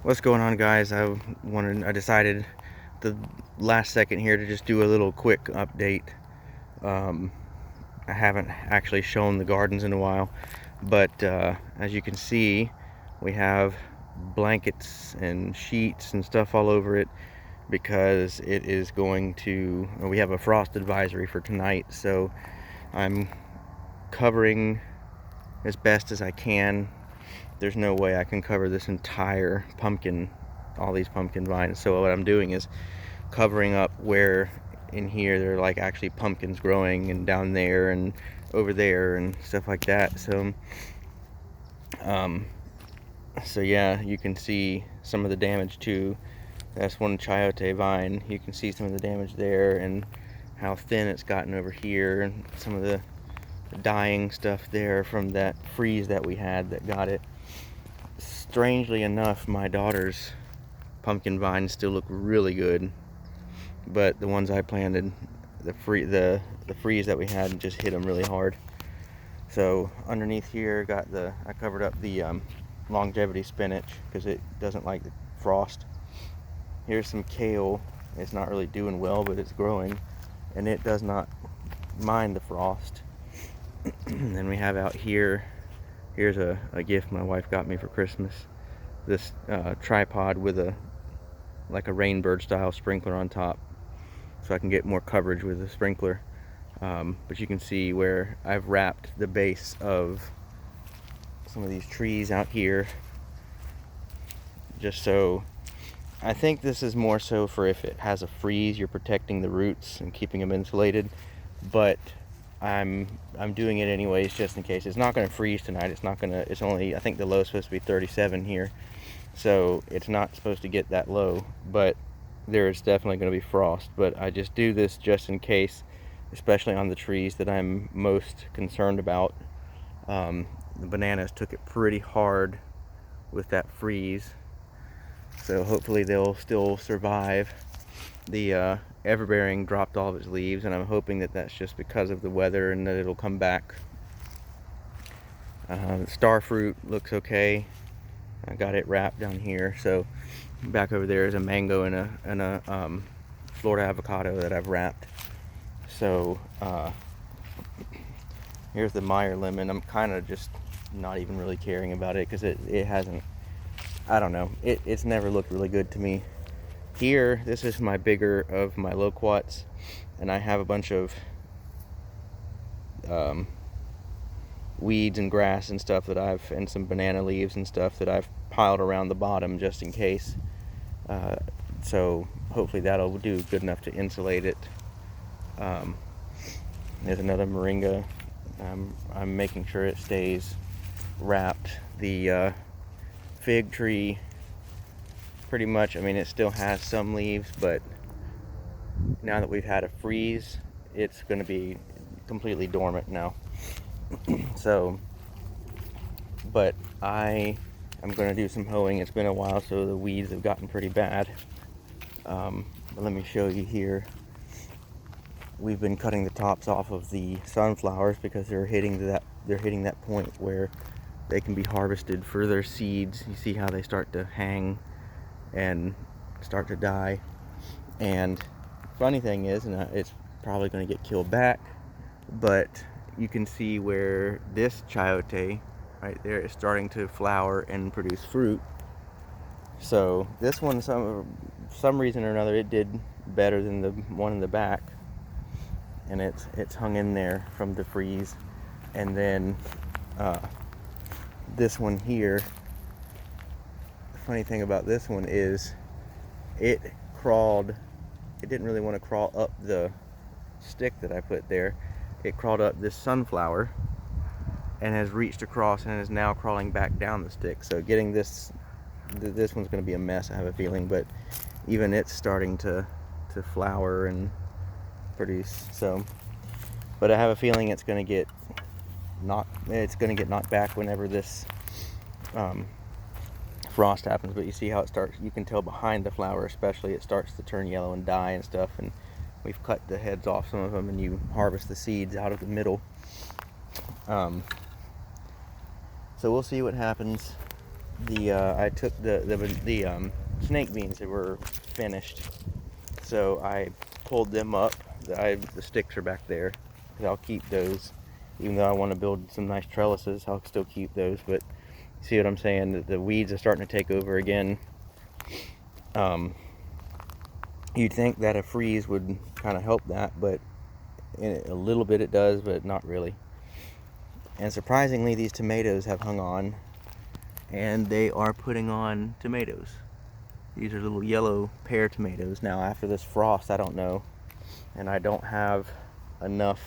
What's going on, guys? I decided the last second here to just do a little quick update. um, I haven't actually shown the gardens in a while, but as you can see, we have blankets and sheets and stuff all over it because it is going to, we have a frost advisory for tonight, so I'm covering as best as I can. There's no way I can cover this entire pumpkin, all these pumpkin vines. So what I'm doing is covering up where in here there are like actually pumpkins growing, and down there and over there and stuff like that. Um, so yeah, you can see some of the damage too. That's one chayote vine. You can see some of the damage there and how thin it's gotten over here, and some of the dying stuff there from that freeze that we had that got it. Strangely enough, my daughter's pumpkin vines still look really good, but the ones I planted, the freeze that we had just hit them really hard. So underneath here, I covered up the longevity spinach because it doesn't like the frost. Here's some kale. It's not really doing well, but it's growing, and it does not mind the frost. And then we have out here, here's a gift my wife got me for Christmas. This tripod with a rainbird style sprinkler on top, so I can get more coverage with the sprinkler. But you can see where I've wrapped the base of some of these trees out here, just so, I think this is more so for if it has a freeze, you're protecting the roots and keeping them insulated. But I'm doing it anyways just in case. It's not going to freeze tonight. It's only, I think the low is supposed to be 37 here, so it's not supposed to get that low, but there's definitely going to be frost. But I just do this just in case, especially on the trees that I'm most concerned about. The bananas took it pretty hard with that freeze, so hopefully they'll still survive. The everbearing dropped all of its leaves, and I'm hoping that that's just because of the weather and that it'll come back. Starfruit looks okay. I got it wrapped down here. So back over there is a mango and a Florida avocado that I've wrapped. So here's the Meyer lemon. I'm kind of just not even really caring about it because it hasn't, I don't know, it's never looked really good to me. Here, this is my bigger of my loquats, and I have a bunch of weeds and grass and stuff and some banana leaves and stuff that I've piled around the bottom just in case. So hopefully that'll do good enough to insulate it. There's another moringa. I'm making sure it stays wrapped. The fig tree, pretty much, I mean, it still has some leaves, but now that we've had a freeze, it's going to be completely dormant now. So, but I am going to do some hoeing. It's been a while, so the weeds have gotten pretty bad. But let me show you here. We've been cutting the tops off of the sunflowers because they're hitting that point where they can be harvested for their seeds. You see how they start to hang and start to die. And funny thing is, and it's probably going to get killed back, but you can see where this chayote right there is starting to flower and produce fruit. So this one, some reason or another, it did better than the one in the back, and it's hung in there from the freeze. And then this one here, the funny thing about this one is it didn't really want to crawl up the stick that I put there. It crawled up this sunflower and has reached across and is now crawling back down the stick. So getting this one's going to be a mess, I have a feeling, but even it's starting to flower and produce. So, but I have a feeling it's going to get knocked back whenever this frost happens. But you see how it starts, you can tell behind the flower especially, it starts to turn yellow and die and stuff, and we've cut the heads off some of them, and you harvest the seeds out of the middle. So we'll see what happens. I took the snake beans that were finished, so I pulled them up. The sticks are back there, 'cause I'll keep those. Even though I want to build some nice trellises, I'll still keep those. But see what I'm saying? The weeds are starting to take over again. You'd think that a freeze would kind of help that, but a little bit it does, but not really. And surprisingly, these tomatoes have hung on, and they are putting on tomatoes. These are little yellow pear tomatoes. Now, after this frost, I don't know, and I don't have enough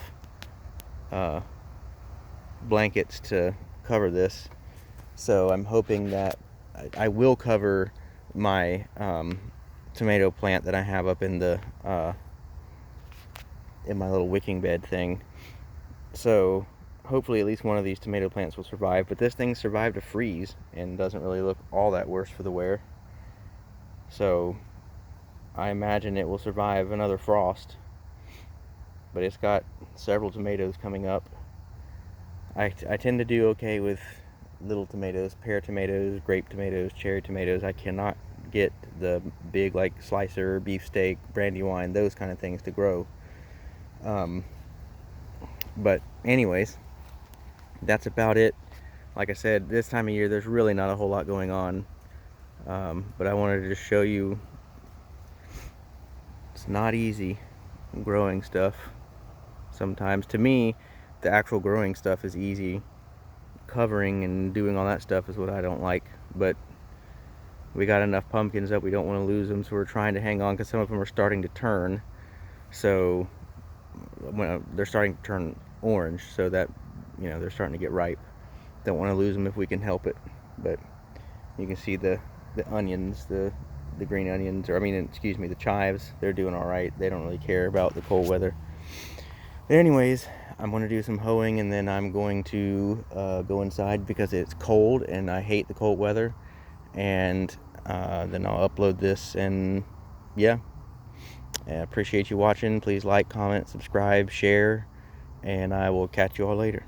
blankets to cover this, so I'm hoping that I will cover my tomato plant that I have up in the in my little wicking bed thing. So hopefully at least one of these tomato plants will survive. But this thing survived a freeze and doesn't really look all that worse for the wear. So I imagine it will survive another frost. But it's got several tomatoes coming up. I tend to do okay with little tomatoes, pear tomatoes, grape tomatoes, cherry tomatoes. I cannot get the big, like slicer, beefsteak, brandywine, those kind of things to grow. But anyways, that's about it. Like I said, this time of year there's really not a whole lot going on, but I wanted to just show you it's not easy growing stuff. Sometimes to me the actual growing stuff is easy. Covering and doing all that stuff is what I don't like. But we got enough pumpkins up, we don't want to lose them, so we're trying to hang on because some of them are starting to turn. So when they're starting to turn orange, so that, you know, they're starting to get ripe. Don't want to lose them if we can help it. But you can see the onions, the green onions, or I mean, excuse me, the chives, they're doing all right. They don't really care about the cold weather. But anyways, I'm going to do some hoeing, and then I'm going to go inside because it's cold and I hate the cold weather. And then I'll upload this, and yeah. I appreciate you watching. Please like, comment, subscribe, share, and I will catch you all later.